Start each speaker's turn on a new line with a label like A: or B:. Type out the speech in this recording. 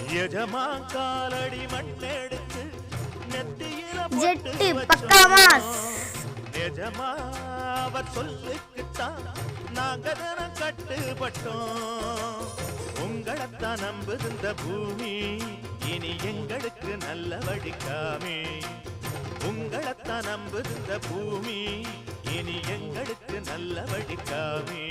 A: எஜமா காலடி மண்ணெடுத்து நெத்தியில
B: ஜெட்டி பக்காமாஸ்
A: எஜமா அவர் சொல்லுக்குத்தான் நாங்க தினம் கட்டுப்பட்டோம். உங்களைத்தான் நம்புகின்ற பூமி இனி எங்களுக்கு நல்ல வழிக்காமே. உங்களைத்தான் நம்புகின்ற பூமி இனி எங்களுக்கு நல்ல வழிக்காமே.